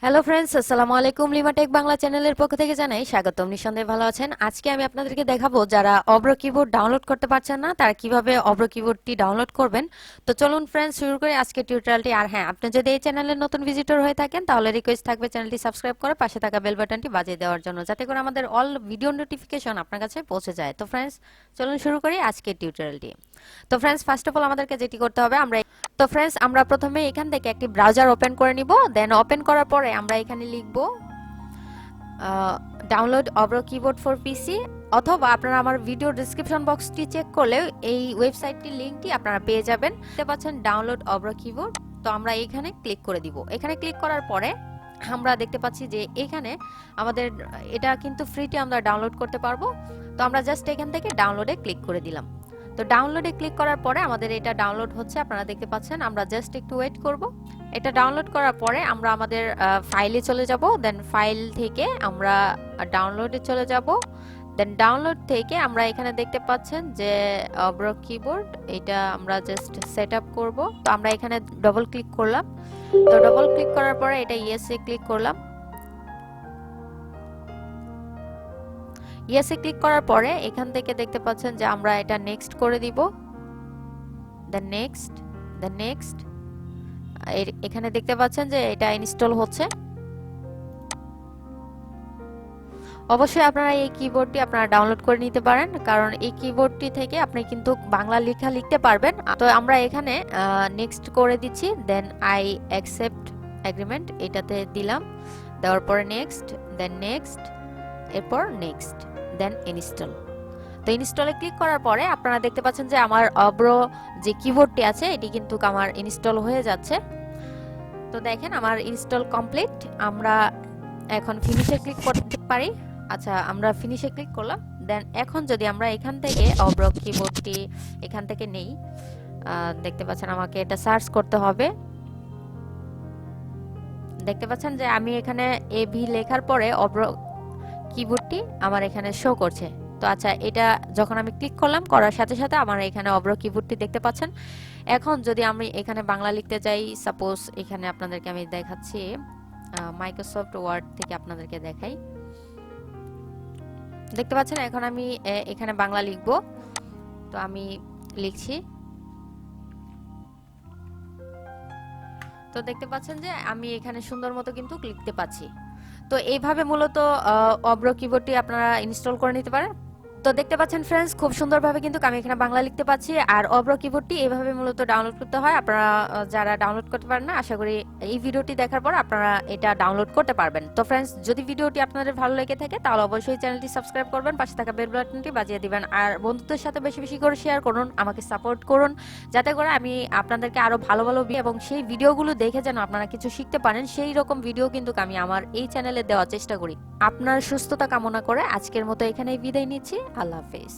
Hello friends, আসসালামু আলাইকুম। লিমাটেক বাংলা চ্যানেলের পক্ষ থেকে জানাই স্বাগতম। নিঃসন্দেহে ভালো আছেন। আজকে আমি আপনাদেরকে দেখাবো যারা অব্র কিবোর্ড ডাউনলোড করতে পারছেন না তারা কিভাবে অব্র কিবোর্ডটি ডাউনলোড করবেন। তো চলুন ফ্রেন্ডস শুরু করি আজকে টিউটোরিয়ালটি। আর হ্যাঁ, আপনি যদি এই চ্যানেলের নতুন ভিজিটর হয়ে থাকেন তাহলে রিকোয়েস্ট থাকবে চ্যানেলটি সাবস্ক্রাইব করে পাশে থাকা বেল বাটনটি বাজিয়ে দেওয়ার জন্য, যাতে করে আমাদের অল ভিডিও নোটিফিকেশন আপনার কাছে পৌঁছে যায়। তো ফ্রেন্ডস চলুন শুরু করি আজকের টিউটোরিয়ালটি। তো ফ্রেন্ডস ফার্স্ট অফ অল আমাদেরকে যেটি করতে হবে, আমরা প্রথমে এখান থেকে একটি ব্রাউজার ওপেন করে নিব। দেন ওপেন করার পরে আমরা এখানে লিখব ডাউনলোড অব্র কিবোর্ড ফর পিসি, অথবা আপনারা আমার ভিডিও ডেসক্রিপশন বক্সটি চেক করলে এই ওয়েবসাইটটির লিংকটি আপনারা পেয়ে যাবেন। দেখতে পাচ্ছেন ডাউনলোড অব্র কিবোর্ড। তো আমরা এখানে ক্লিক করে দিব। এখানে ক্লিক করার পরে আমরা দেখতে পাচ্ছি যে এখানে আমাদের এটা কিন্তু ফ্রিতে আমরা ডাউনলোড করতে পারবো। তো আমরা জাস্ট এখান থেকে ডাউনলোডে ক্লিক করে দিলাম। তো ডাউনলোডে ক্লিক করার পরে আমাদের এটা ডাউনলোড হচ্ছে, আপনারা দেখতে পাচ্ছেন। আমরা জাস্ট একটু ওয়েট করব। এটা ডাউনলোড করার পরে আমরা আমাদের ফাইলে চলে যাব। দেন ফাইল থেকে আমরা ডাউনলোডে চলে যাব। দেন ডাউনলোড থেকে আমরা এখানে দেখতে পাচ্ছেন যে অব্র কিবোর্ড, এটা আমরা জাস্ট সেট আপ করবো। তো আমরা এখানে ডবল ক্লিক করলাম। তো ডবল ক্লিক করার পরে এটা ইয়েসে ক্লিক করলাম। ইয়েসে ক্লিক করার পরে এখান থেকে দেখতে পাচ্ছেন যে আমরা এটা নেক্সট করে দিব। দেন নেক্সট এখানে দেখতে পাচ্ছেন যে এটা ইনস্টল হচ্ছে। অবশ্যই আপনারা এই কিবোর্ডটি আপনারা ডাউনলোড করে নিতে পারেন, কারণ এই কিবোর্ডটি থেকে আপনি কিন্তু বাংলা লেখা লিখতে পারবেন। তো আমরা এখানে নেক্সট করে দিচ্ছি। দেন আই অ্যাকসেপ্ট এগ্রিমেন্ট এটাতে দিলাম। দেওয়ার পরে নেক্সট, দেন নেক্সট, এরপর নেক্সট, দেন ইনস্টল। তো ইনস্টলে ক্লিক করার পরে আপনারা দেখতে পাচ্ছেন যে আমার অব্র যে কিবোর্ডটি আছে এটি কিন্তু আমার ইনস্টল হয়ে যাচ্ছে। তো দেখেন আমার ইনস্টল কমপ্লিট। আমরা এখন ফিনিশে ক্লিক করতে পারি। আচ্ছা, আমরা ফিনিশে ক্লিক করলাম। দেন এখন যদি আমরা এখান থেকে অব্র কিবোর্ডটি এখান থেকে নেই, দেখতে পাচ্ছেন আমাকে এটা সার্চ করতে হবে। দেখতে পাচ্ছেন যে আমি এখানে এবি লেখার পরে অব্র কিবোর্ডটি আমার এখানে শো করছে। তো আচ্ছা, এটা যখন আমি ক্লিক করলাম, করার সাথে সাথে আমার এখানে অব্র কিবোর্ডটি দেখতে পাচ্ছেন। এখন যদি আমি এখানে বাংলা লিখতে যাই, সাপোজ এখানে আপনাদেরকে আমি দেখাচ্ছি মাইক্রোসফট ওয়ার্ড থেকে আপনাদেরকে দেখাই। দেখতে পাচ্ছেন এখন আমি এখানে বাংলা লিখব। তো আমি লিখছি। তো দেখতে পাচ্ছেন যে আমি এখানে সুন্দর মতো কিন্তু লিখতে পাচ্ছি। তো এইভাবে মূলত অব্র কিবোর্ডটি আপনারা ইনস্টল করে নিতে পারেন। তো দেখতে পাচ্ছেন ফ্রেন্ডস, খুব সুন্দরভাবে কিন্তু আমি এখানে বাংলা লিখতে পাচ্ছি। আর অব্র কিবোর্ডটি এইভাবে মূলত ডাউনলোড করতে হয়। আপনারা যারা ডাউনলোড করতে পারেন না, আশা করি এই ভিডিওটি দেখার পর আপনারা এটা ডাউনলোড করতে পারবেন। তো ফ্রেন্ডস, যদি ভিডিওটি আপনাদের ভালো লেগে থাকে তাহলে অবশ্যই চ্যানেলটি সাবস্ক্রাইব করবেন, পাশে থাকা বেল বাটনটি বাজিয়ে দিবেন। আর বন্ধুদের সাথে বেশি বেশি করে শেয়ার করুন, আমাকে সাপোর্ট করুন, যাতে করে আমি আপনাদেরকে আরো ভালো ভালো এবং সেই ভিডিওগুলো দেখে যেন আপনারা কিছু শিখতে পারেন, সেই রকম ভিডিও কিন্তু আমি আমার এই চ্যানেলে দেওয়ার চেষ্টা করি। আপনার সুস্থতা কামনা করে আজকের মতো এখানেই বিদায় নিচ্ছি। আল্লাহ হাফেজ।